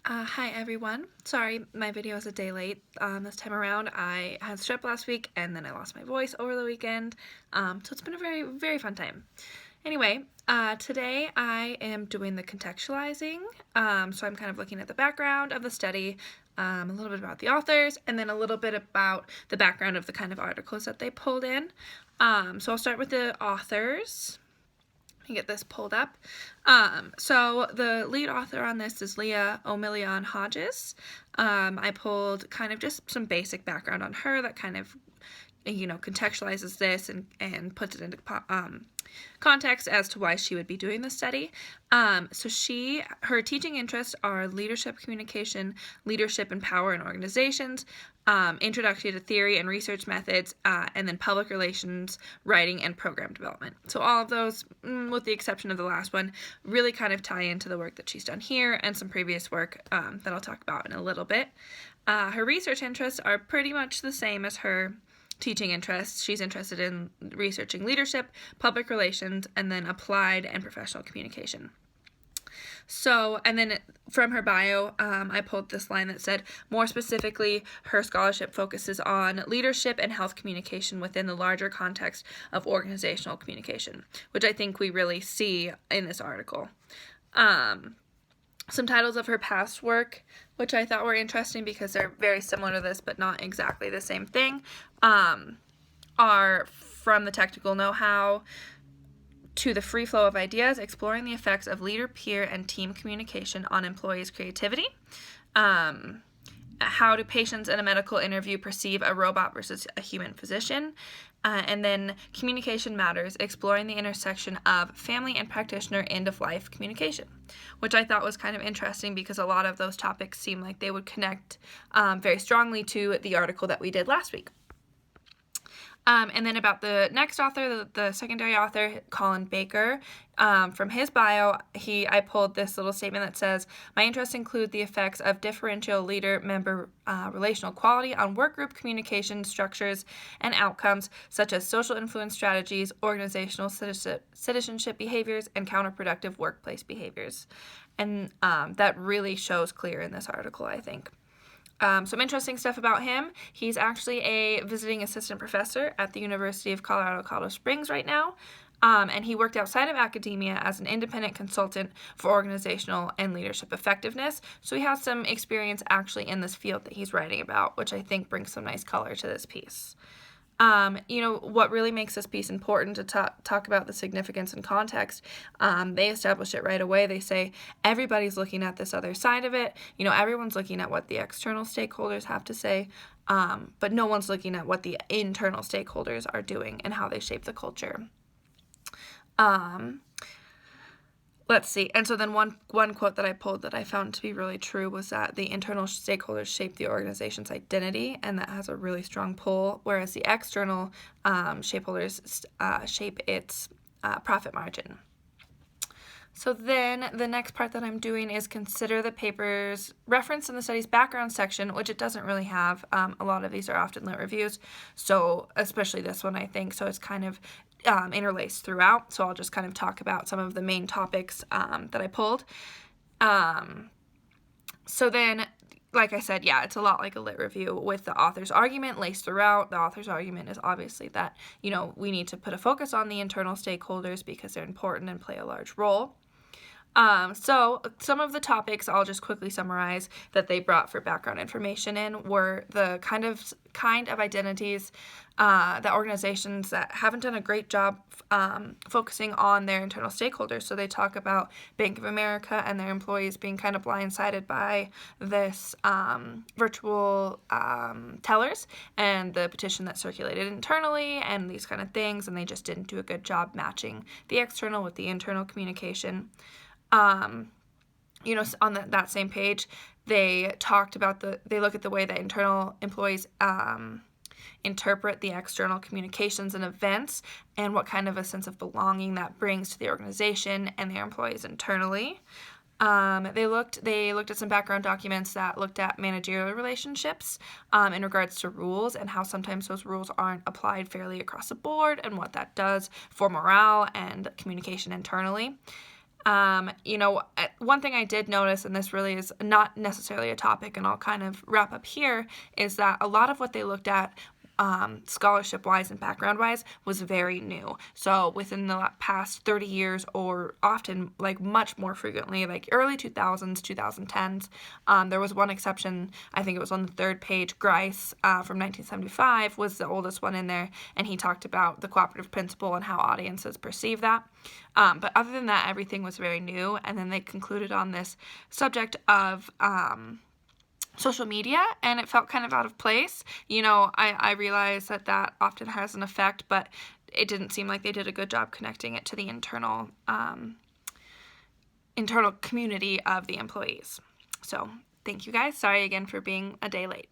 Hi everyone. Sorry, my video is a day late. This time around, I had strep last week and then I lost my voice over the weekend. So it's been a very, very fun time. Anyway, today I am doing the contextualizing. So I'm kind of looking at the background of the study, a little bit about the authors, and then a little bit about the background of the kind of articles that they pulled in. So I'll start with the authors. Get this pulled up. So the lead author on this is Emilia Hodges. I pulled kind of just some basic background on her that kind of, contextualizes this and puts it into context as to why she would be doing the study. Her teaching interests are leadership communication, leadership and power in organizations, introduction to theory and research methods, and then public relations, writing, and program development. So all of those, with the exception of the last one, really kind of tie into the work that she's done here and some previous work that I'll talk about in a little bit. Her research interests are pretty much the same as her teaching interests. She's interested in researching leadership, public relations, and then applied and professional communication. So, and then from her bio, I pulled this line that said, more specifically, her scholarship focuses on leadership and health communication within the larger context of organizational communication, which I think we really see in this article. Some titles of her past work, which I thought were interesting because they're very similar to this, but not exactly the same thing, are From the Technical Know-How to the Free Flow of Ideas, Exploring the Effects of Leader, Peer, and Team Communication on Employees' Creativity. How do patients in a medical interview perceive a robot versus a human physician? And then Communication Matters, Exploring the Intersection of Family and Practitioner End-of-Life Communication, which I thought was kind of interesting because a lot of those topics seem like they would connect very strongly to the article that we did last week. And then about the next author, the secondary author, Colin Baker, from his bio, I pulled this little statement that says, my interests include the effects of differential leader-member relational quality on workgroup communication structures and outcomes, such as social influence strategies, organizational citizenship behaviors, and counterproductive workplace behaviors. And that really shows clear in this article, I think. Some interesting stuff about him. He's actually a visiting assistant professor at the University of Colorado Springs right now, and he worked outside of academia as an independent consultant for organizational and leadership effectiveness, so he has some experience actually in this field that he's writing about, which I think brings some nice color to this piece. What really makes this piece important to talk about the significance and context, they establish it right away. They say everybody's looking at this other side of it. Everyone's looking at what the external stakeholders have to say, but no one's looking at what the internal stakeholders are doing and how they shape the culture. Let's see. And so then one quote that I pulled that I found to be really true was that the internal stakeholders shape the organization's identity, and that has a really strong pull, whereas the external stakeholders shape its profit margin. So then the next part that I'm doing is consider the paper's reference in the study's background section, which it doesn't really have. A lot of these are often lit reviews, so especially this one, I think. So it's kind of interlaced throughout. So I'll just kind of talk about some of the main topics that I pulled. So then, like I said, yeah, it's a lot like a lit review with the author's argument laced throughout. The author's argument is obviously that, we need to put a focus on the internal stakeholders because they're important and play a large role. So some of the topics I'll just quickly summarize that they brought for background information in were the kind of identities that organizations that haven't done a great job focusing on their internal stakeholders. So they talk about Bank of America and their employees being kind of blindsided by this virtual tellers and the petition that circulated internally and these kind of things, and they just didn't do a good job matching the external with the internal communication. On that same page, they talked about they look at the way that internal employees interpret the external communications and events and what kind of a sense of belonging that brings to the organization and their employees internally. They looked at some background documents that looked at managerial relationships in regards to rules and how sometimes those rules aren't applied fairly across the board and what that does for morale and communication internally. One thing I did notice, and this really is not necessarily a topic, and I'll kind of wrap up here, is that a lot of what they looked at scholarship-wise and background-wise was very new. So within the past 30 years, or often like much more frequently, like early 2000s, 2010s, there was one exception, I think it was on the third page, Grice from 1975 was the oldest one in there, and he talked about the cooperative principle and how audiences perceive that. But other than that, everything was very new, and then they concluded on this subject of social media, and it felt kind of out of place. I realize that often has an effect, but it didn't seem like they did a good job connecting it to the internal community of the employees. So thank you guys. Sorry again for being a day late.